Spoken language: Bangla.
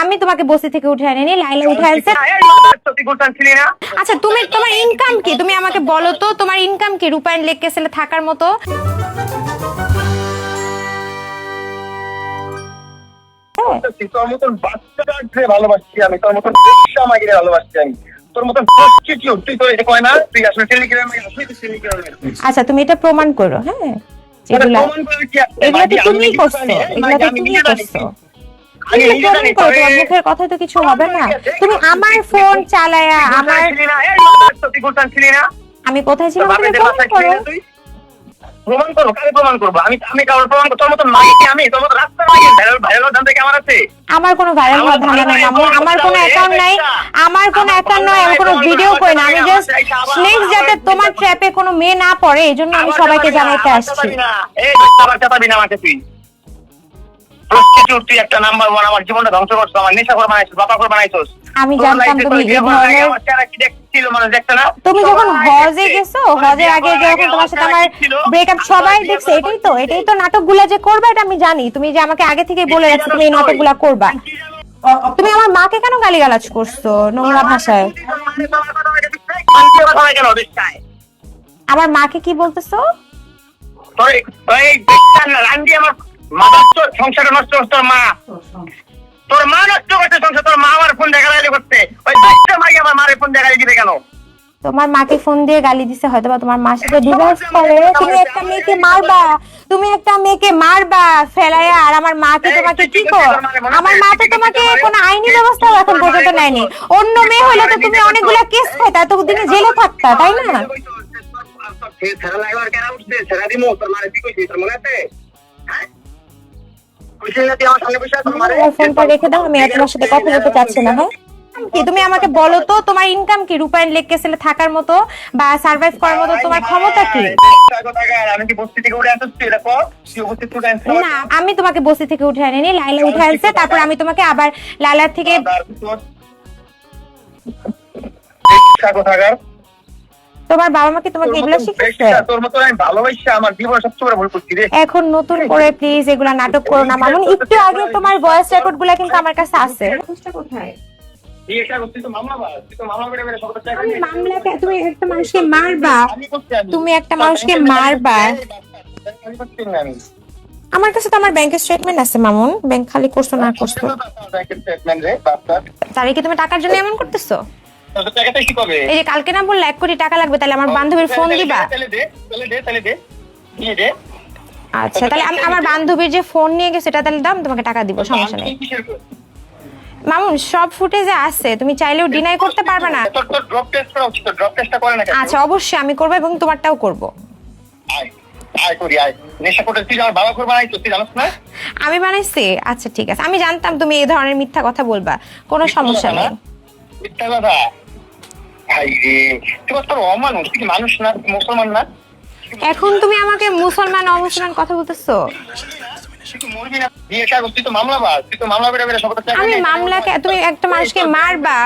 আমি তোমাকে বসি থেকে উঠে আনিনি, লাইলা উঠে আনছে। আচ্ছা তুমি তোমার ইনকাম কি, তুমি আমাকে বলো তো তোমার ইনকাম কি রূপায়ণ লেক ক্যাসেলে থাকার মতো? তোর মতন বাচ্চাকে ভালোবাসছি আমি, তোর মতন আমাকে ভালোবাসছি আমি, তোর মতন তুই তো এটা কয় না তুই আসলে টেলিগ্রামে। আচ্ছা তুমি এটা প্রমাণ করো। হ্যাঁ এগুলা তো তুমি করছো, এগুলা তো তুমি করছো। তোমার মুখের কথা তো কিছু হবে না। তুমি আমার ফোন চালায়া আমার আমি কোথায় ছিলাম তুমি প্রমাণ করো। প্রমাণ করবো, কারে প্রমাণ করবো? আমি কারোর প্রমাণ করবো? তোর মতো মাইকে আমি, তোর মতো রাস্তার মাইকে ভাইরাল ধান্দা কি আমার আছে? আমার কোনো ভাইরাল হওয়ার ধান্দা নাই মামু, আমার কোনো অ্যাকাউন্ট নাই, আমার কোনো অ্যাকাউন্ট নাই, আমি কোনো ভিডিও করি না। আমি জাস্ট নেক্সট যাতে তোমার ট্র্যাপে কোনো মেয়ে না পড়ে এই জন্য আমি সবাইকে জানাইতে আসছি। এই আবার চাপাবি না আমাকে তুই। তুই একটা নাম্বার ওয়ান, আমার জীবনটা ধ্বংস করছো, আমার নেশা করে বানাইছিস, বাবা করে বানাইছিস। আমি জানতাম তুমি এই ধরনের, তুমি যখন হজে গেছো, হজের আগে যখন তোমার সাথে আমার ব্রেকআপ সবাই দেখছে, এটাই তো নাটকগুলো যে করবে এটা আমি জানি। তুমি যে আমাকে আগে থেকে বলে রাখছো তুমি এই নাটকগুলো করবা। তুমি আমার মাকে কেন গালিগালাজ করছো নোংরা ভাষায়? আমার মাকে কি বলতেছো? সংসার নষ্ট করছে তোর মা, তোর মা নষ্ট করছে সংসার। তোর মা আমার ফোন দেখা করছে, ওই বাচ্চা মাই আমার মারে ফোন দেখা দিবে কেন? তোমার মাকে ফোন দিয়ে গালি দিছে হয়তো, বা তোমার মার সাথে ডিভোর্স করে তুমি একটা মেয়েকে মারবা, তুমি একটা মেয়েকে মারবা ফেলায়া, আর আমার মাকে তোমাকে কি কর? আমার মা তো তোমাকে কোনো আইনি ব্যবস্থা এখন পর্যন্ত নেয়নি। অন্য মেয়ে হলে তো তুমি অনেকগুলা কেস খাইতা, তো দিনে জেলে থাকতা, তাই না? ফোনটা রেখে দাও, আমি তোমার সাথে কথা বলতে চাচ্ছি না। হ্যাঁ কি তুমি আমাকে বলো তো তোমার ইনকাম কি রূপায়ণ লেক ক্যাসেলে থাকার মতো বা সার্ভাইভ করার মতো তোমার ক্ষমতা কি? না আমি তোমাকে বসি থেকে উঠে আনিনি, লাইলা উঠে আনছে। তারপর আমি তোমাকে আবার লাইলার থেকে তোমার বাবা মাকে তোমাকে এগুলো শিখিয়েছে? তোর মতো আমি ভালোবাসি আমার জীবনে সবচেয়ে বড় ভুল করছি রে। এখন নতুন করে প্লিজ এগুলা নাটক করো না মামুন। একটু আগে তোমার ভয়েস রেকর্ড গুলা কিন্তু আমার কাছে আছে। কোথায় তুমি একটা মানুষকে মারবা, তুমি একটা মানুষকে মারবা। আমার কাছে তো আমার ব্যাংকের স্টেটমেন্ট আছে মামুন, ব্যাংক খালি করছো না করছো। তারিখে তুমি টাকার জন্য এমন করতেছো? এই যে কালকে না বললে 1 কোটি টাকা লাগবে, তাহলে আমার বান্ধবীর ফোন দিবা? আচ্ছা তাহলে আমি আমার বান্ধবীর যে ফোন নিয়ে গেছে সেটা তাহলে দাম, তোমাকে টাকা দিব, সমস্যা নেই মামুন। সব ফুটেজে আছে, তুমি চাইলেও ডিনাই করতে পারবে না। আচ্ছা অবশ্যই আমি করবো এবং তোমারটাও করবো। আমি বানাইছি? আচ্ছা ঠিক আছে, আমি জানতাম তুমি এই ধরনের মিথ্যা কথা বলবা, কোনো সমস্যা নেই। এখন তুমি আমাকে মুসলমান অমুসলমান কথা বলতেছো? আমি মামলাকে, তুমি একটা মানুষকে মারবা,